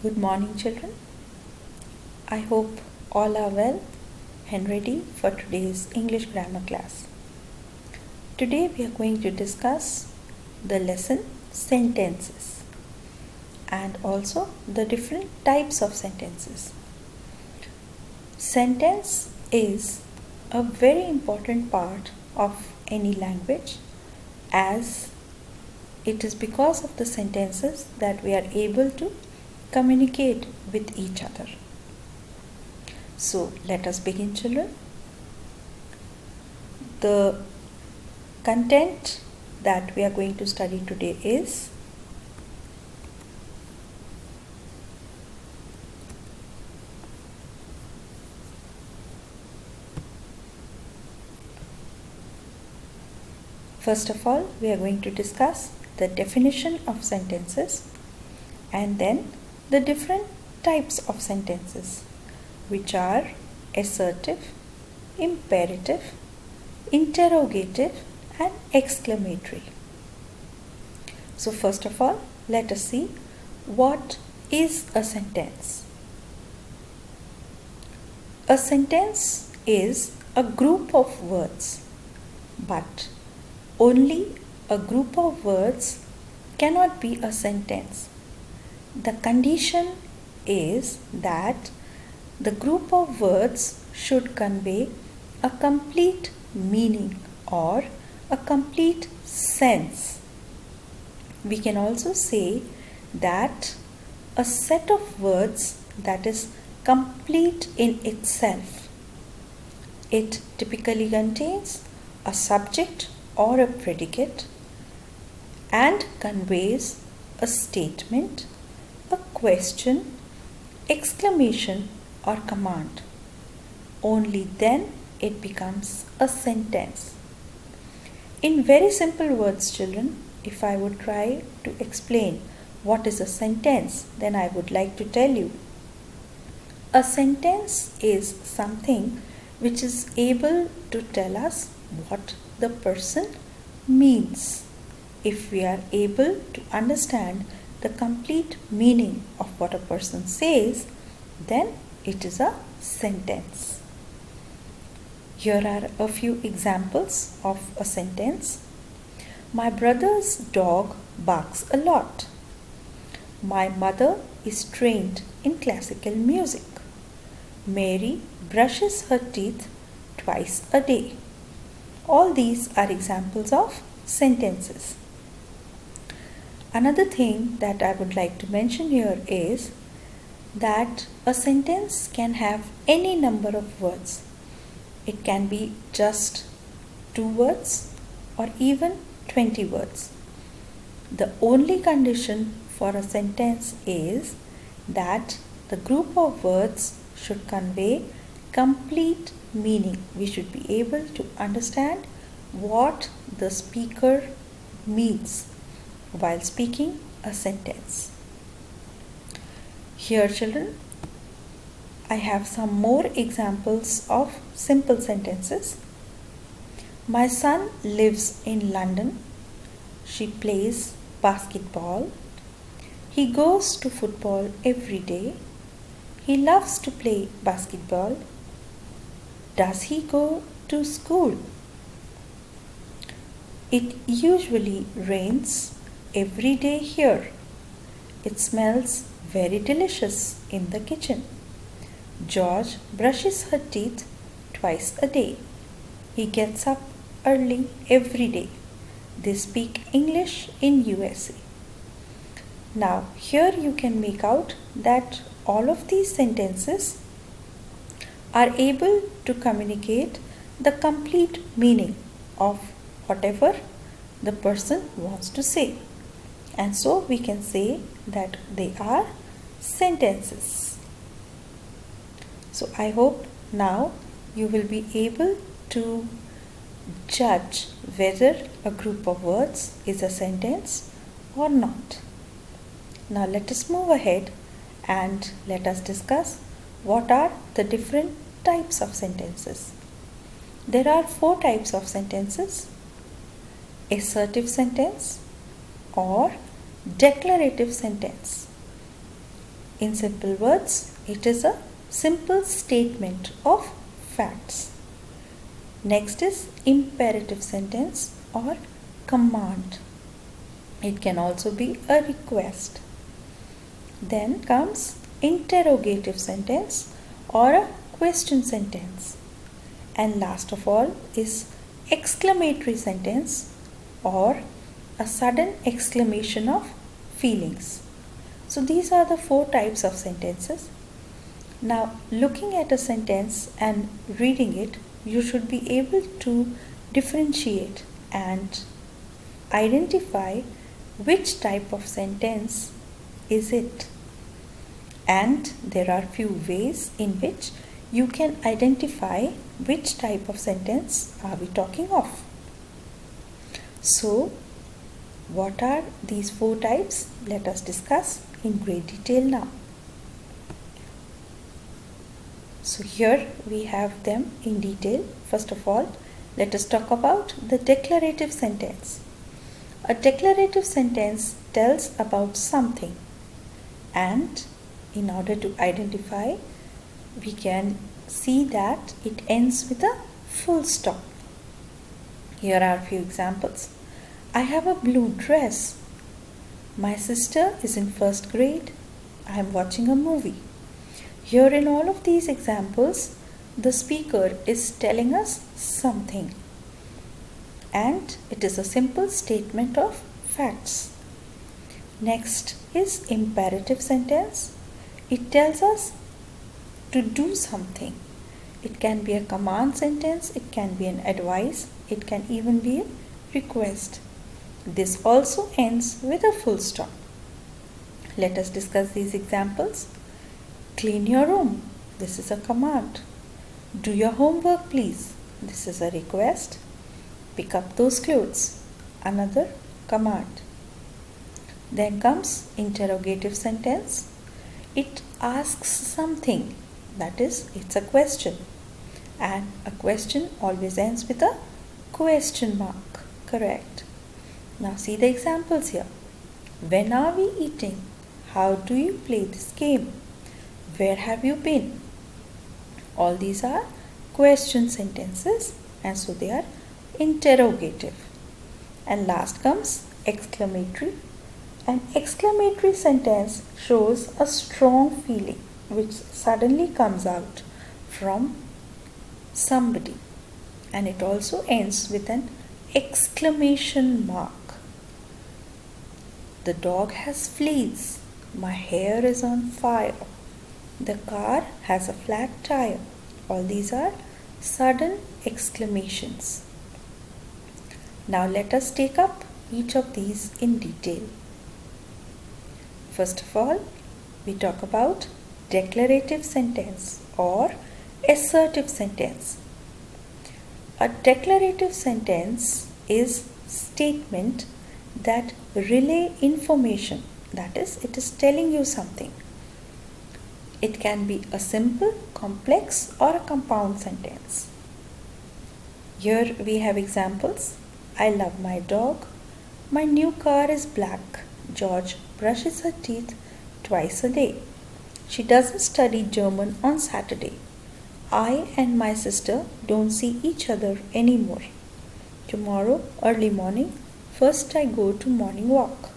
Good morning, children. I hope all are well and ready for today's English grammar class. Today we are going to discuss the lesson sentences and also the different types of sentences. Sentence is a very important part of any language, as it is because of the sentences that we are able to communicate with each other. So let us begin, children. The content that we are going to study today is first of all, we are going to discuss the definition of sentences and then the different types of sentences, which are assertive, imperative, interrogative and exclamatory. So first of all, let us see what is a sentence. A sentence is a group of words, but only a group of words cannot be a sentence. The condition is that the group of words should convey a complete meaning or a complete sense. We can also say that a set of words that is complete in itself. It typically contains a subject or a predicate and conveys a statement, a question, exclamation or command. Only then it becomes a sentence. In very simple words, children, if I would try to explain what is a sentence, then I would like to tell you. A sentence is something which is able to tell us what the person means. If we are able to understand the complete meaning of what a person says, then it is a sentence. Here are a few examples of a sentence. My brother's dog barks a lot. My mother is trained in classical music. Mary brushes her teeth twice a day. All these are examples of sentences. Another thing that I would like to mention here is that a sentence can have any number of words. It can be just 2 words or even 20 words. The only condition for a sentence is that the group of words should convey complete meaning. We should be able to understand what the speaker means while speaking a sentence. Here, children, I have some more examples of simple sentences. My son lives in London. She plays basketball. He goes to football every day. He loves to play basketball. Does he go to school? It usually rains every day here. It smells very delicious in the kitchen. George brushes her teeth twice a day. He gets up early every day. They speak English in USA. Now, here you can make out that all of these sentences are able to communicate the complete meaning of whatever the person wants to say. And so we can say that they are sentences. So I hope now you will be able to judge whether a group of words is a sentence or not. Now let us move ahead and let us discuss what are the different types of sentences. There are 4 types of sentences: assertive sentence or declarative sentence. In simple words, it is a simple statement of facts. Next is imperative sentence or command. It can also be a request. Then comes interrogative sentence or a question sentence. And last of all is exclamatory sentence or a sudden exclamation of feelings. So these are the 4 types of sentences. Now, looking at a sentence and reading it, you should be able to differentiate and identify which type of sentence is it. And there are few ways in which you can identify which type of sentence are we talking of. So, what are these 4 types? Let us discuss in great detail now. So here we have them in detail. First of all, let us talk about the declarative sentence. A declarative sentence tells about something, and in order to identify, we can see that it ends with a full stop. Here are a few examples. I have a blue dress. My sister is in 1st grade. I am watching a movie. Here in all of these examples, the speaker is telling us something, and it is a simple statement of facts. Next is imperative sentence. It tells us to do something. It can be a command sentence, it can be an advice, it can even be a request. This also ends with a full stop. Let us discuss these examples. Clean your room. This is a command. Do your homework, please. This is a request. Pick up those clothes. Another command. Then comes interrogative sentence. It asks something. That is, it's a question. And a question always ends with a question mark. Correct. Now see the examples here. When are we eating? How do you play this game? Where have you been? All these are question sentences, and so they are interrogative. And last comes exclamatory. An exclamatory sentence shows a strong feeling which suddenly comes out from somebody, and it also ends with an exclamation mark. The dog has fleas. My hair is on fire. The car has a flat tire. All these are sudden exclamations. Now let us take up each of these in detail. First of all, we talk about declarative sentence or assertive sentence. A declarative sentence is statement that relay information. That is, it is telling you something. It can be a simple, complex, or a compound sentence. Here we have examples. I love my dog. My new car is black. George brushes her teeth twice a day. She doesn't study German on Saturday. I and my sister don't see each other anymore. Tomorrow, early morning, first I go to morning walk.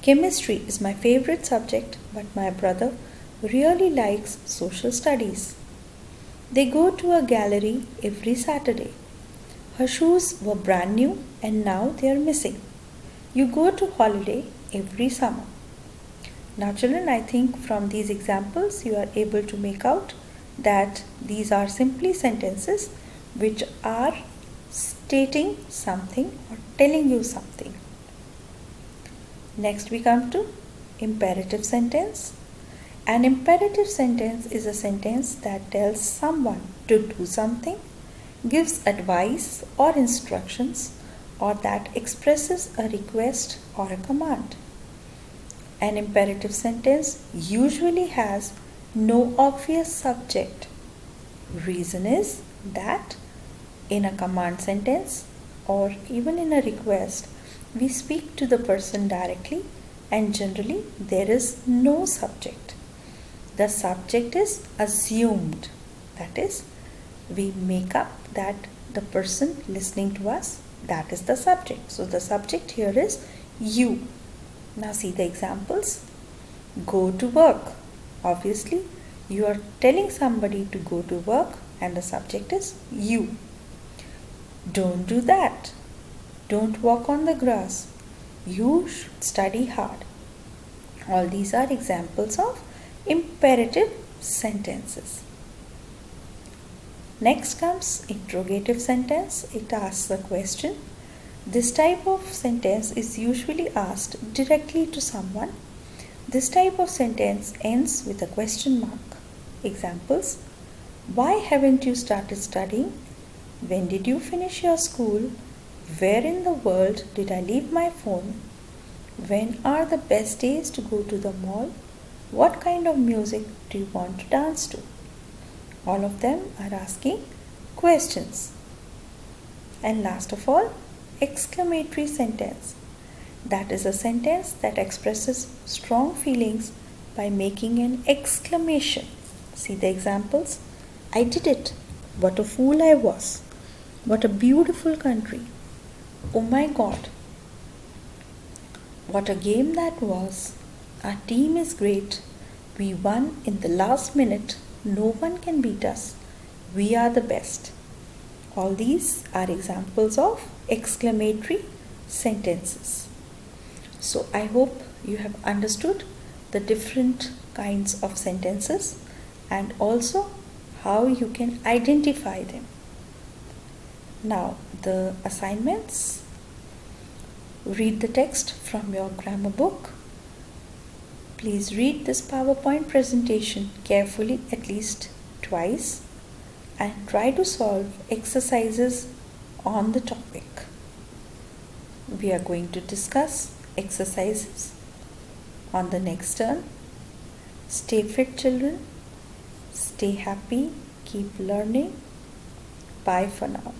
Chemistry is my favorite subject, but my brother really likes social studies. They go to a gallery every Saturday. Her shoes were brand new and now they are missing. You go to holiday every summer. Now children, I think from these examples you are able to make out that these are simply sentences which are stating something or telling you something. Next we come to imperative sentence. An imperative sentence is a sentence that tells someone to do something, gives advice or instructions, or that expresses a request or a command. An imperative sentence usually has no obvious subject. Reason is that in a command sentence or even in a request, we speak to the person directly and generally there is no subject. The subject is assumed. That is, we make up that the person listening to us, that is the subject. So the subject here is you. Now see the examples. Go to work. Obviously, you are telling somebody to go to work and the subject is you. Don't do that. Don't walk on the grass. You should study hard. All these are examples of imperative sentences. Next comes interrogative sentence. It asks a question. This type of sentence is usually asked directly to someone. This type of sentence ends with a question mark. Examples: why haven't you started studying? When did you finish your school? Where in the world did I leave my phone? When are the best days to go to the mall? What kind of music do you want to dance to? All of them are asking questions. And last of all, exclamatory sentence. That is a sentence that expresses strong feelings by making an exclamation. See the examples. I did it. What a fool I was. What a beautiful country. Oh my God. What a game that was. Our team is great. We won in the last minute. No one can beat us. We are the best. All these are examples of exclamatory sentences. So I hope you have understood the different kinds of sentences and also how you can identify them. Now the assignments. Read the text from your grammar book. Please read this PowerPoint presentation carefully at least twice and try to solve exercises on the topic. We are going to discuss exercises on the next turn. Stay fit, children. Stay happy. Keep learning. Bye for now.